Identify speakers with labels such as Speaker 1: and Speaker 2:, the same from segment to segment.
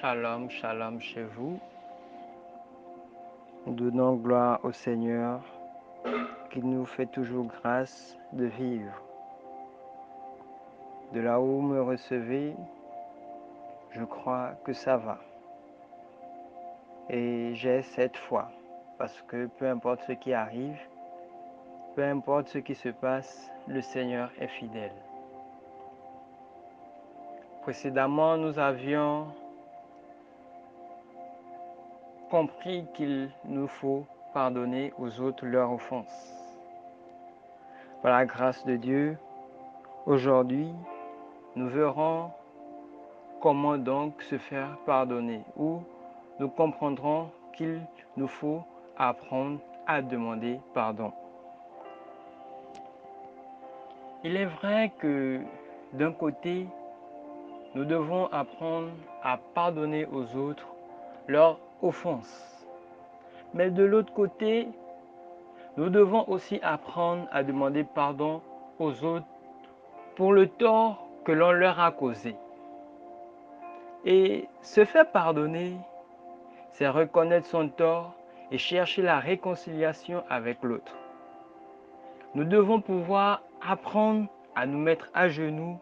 Speaker 1: Shalom, shalom chez vous. Nous donnons gloire au Seigneur qui nous fait toujours grâce de vivre. De là où vous me recevez, je crois que ça va. Et j'ai cette foi parce que peu importe ce qui arrive, peu importe ce qui se passe, le Seigneur est fidèle. Précédemment, nous avions compris qu'il nous faut pardonner aux autres leurs offenses. Par la grâce de Dieu, aujourd'hui, nous verrons comment donc se faire pardonner, ou nous comprendrons qu'il nous faut apprendre à demander pardon. Il est vrai que d'un côté, nous devons apprendre à pardonner aux autres leurs offenses. Mais de l'autre côté, nous devons aussi apprendre à demander pardon aux autres pour le tort que l'on leur a causé. Et se faire pardonner, c'est reconnaître son tort et chercher la réconciliation avec l'autre. Nous devons pouvoir apprendre à nous mettre à genoux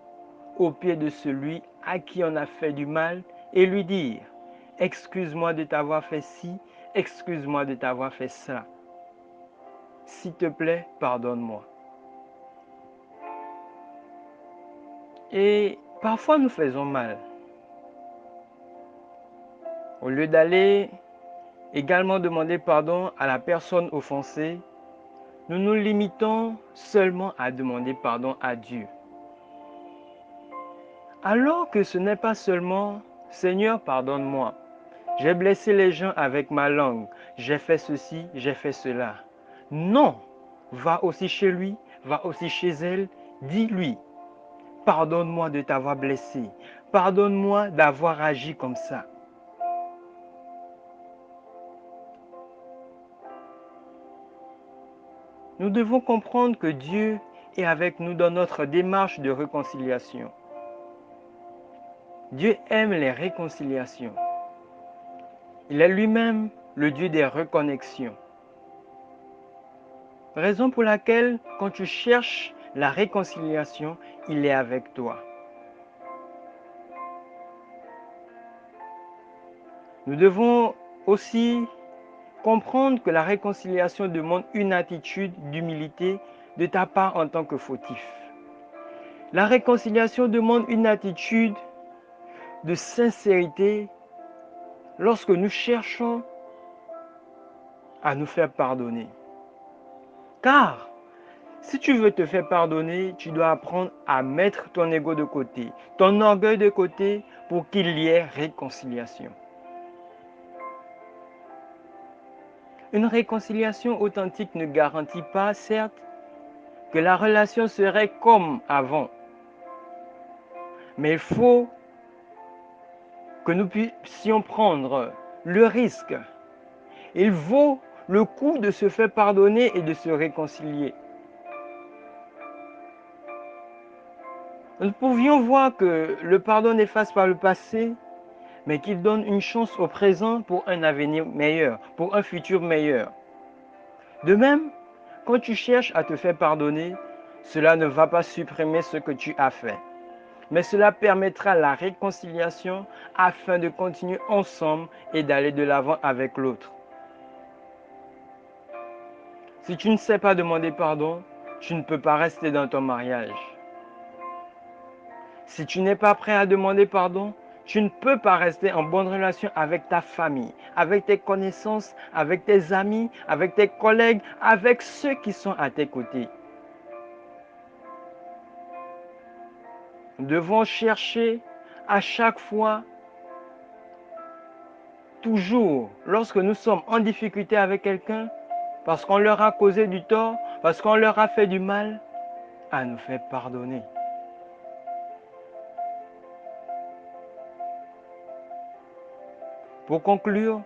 Speaker 1: au pied de celui à qui on a fait du mal et lui dire « Excuse-moi de t'avoir fait ci, excuse-moi de t'avoir fait ça. S'il te plaît, pardonne-moi. » Et parfois nous faisons mal. Au lieu d'aller également demander pardon à la personne offensée, nous nous limitons seulement à demander pardon à Dieu. Alors que ce n'est pas seulement « Seigneur, pardonne-moi, j'ai blessé les gens avec ma langue, j'ai fait ceci, j'ai fait cela. » Non, va aussi chez lui, va aussi chez elle, dis-lui « Pardonne-moi de t'avoir blessé, pardonne-moi d'avoir agi comme ça. » Nous devons comprendre que Dieu est avec nous dans notre démarche de réconciliation. Dieu aime les réconciliations. Il est lui-même le Dieu des reconnexions. Raison pour laquelle, quand tu cherches la réconciliation, il est avec toi. Nous devons aussi comprendre que la réconciliation demande une attitude d'humilité de ta part en tant que fautif. La réconciliation demande une attitude de sincérité lorsque nous cherchons à nous faire pardonner. Car si tu veux te faire pardonner, tu dois apprendre à mettre ton ego de côté, ton orgueil de côté pour qu'il y ait réconciliation. Une réconciliation authentique ne garantit pas, certes, que la relation serait comme avant. Mais il faut que nous puissions prendre le risque. Il vaut le coup de se faire pardonner et de se réconcilier. Nous pouvions voir que le pardon n'efface pas le passé, mais qu'il donne une chance au présent pour un avenir meilleur, pour un futur meilleur. De même, quand tu cherches à te faire pardonner, cela ne va pas supprimer ce que tu as fait, mais cela permettra la réconciliation afin de continuer ensemble et d'aller de l'avant avec l'autre. Si tu ne sais pas demander pardon, tu ne peux pas rester dans ton mariage. Si tu n'es pas prêt à demander pardon, tu ne peux pas rester en bonne relation avec ta famille, avec tes connaissances, avec tes amis, avec tes collègues, avec ceux qui sont à tes côtés. Nous devons chercher à chaque fois, toujours, lorsque nous sommes en difficulté avec quelqu'un, parce qu'on leur a causé du tort, parce qu'on leur a fait du mal, à nous faire pardonner. Pour conclure,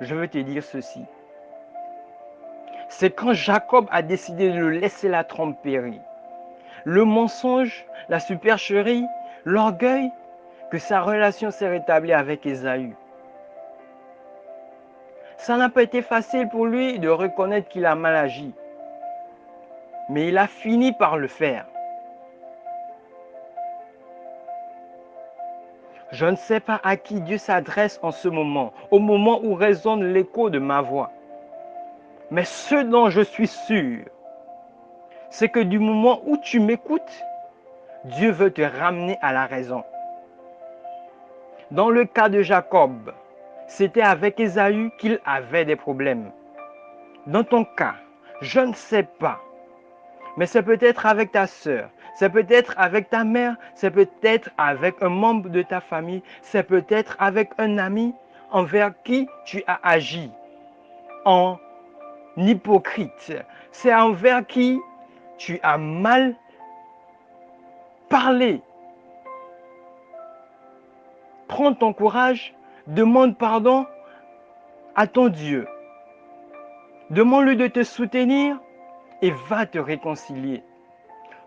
Speaker 1: je veux te dire ceci. C'est quand Jacob a décidé de laisser la tromperie, le mensonge, la supercherie, l'orgueil, que sa relation s'est rétablie avec Ésaü. Ça n'a pas été facile pour lui de reconnaître qu'il a mal agi, mais il a fini par le faire. Je ne sais pas à qui Dieu s'adresse en ce moment, au moment où résonne l'écho de ma voix. Mais ce dont je suis sûr, c'est que du moment où tu m'écoutes, Dieu veut te ramener à la raison. Dans le cas de Jacob, c'était avec Ésaü qu'il avait des problèmes. Dans ton cas, je ne sais pas, mais c'est peut-être avec ta sœur, c'est peut-être avec ta mère, c'est peut-être avec un membre de ta famille, c'est peut-être avec un ami envers qui tu as agi en hypocrite. C'est envers qui tu as mal parlé. Prends ton courage, demande pardon à ton Dieu. Demande-lui de te soutenir et va te réconcilier.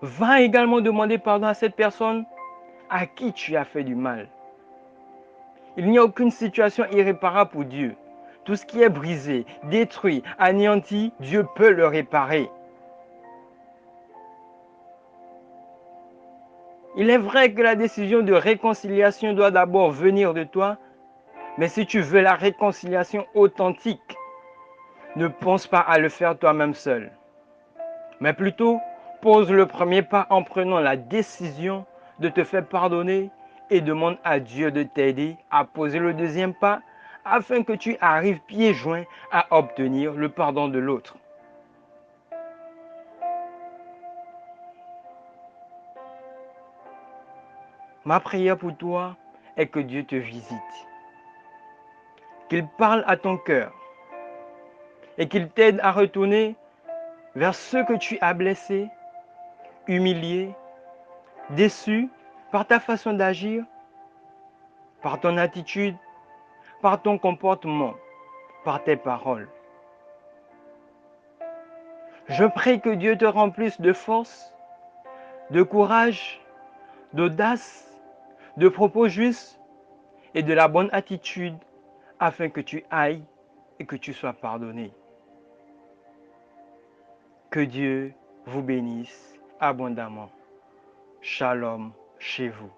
Speaker 1: Va également demander pardon à cette personne à qui tu as fait du mal. Il n'y a aucune situation irréparable pour Dieu. Tout ce qui est brisé, détruit, anéanti, Dieu peut le réparer. Il est vrai que la décision de réconciliation doit d'abord venir de toi, mais si tu veux la réconciliation authentique, ne pense pas à le faire toi-même seul, mais plutôt pose le premier pas en prenant la décision de te faire pardonner et demande à Dieu de t'aider à poser le deuxième pas afin que tu arrives pieds joints à obtenir le pardon de l'autre. Ma prière pour toi est que Dieu te visite, qu'il parle à ton cœur et qu'il t'aide à retourner vers ceux que tu as blessés, humiliés, déçus par ta façon d'agir, par ton attitude, par ton comportement, par tes paroles. Je prie que Dieu te remplisse de force, de courage, d'audace, de propos justes et de la bonne attitude afin que tu ailles et que tu sois pardonné. Que Dieu vous bénisse abondamment. Shalom chez vous.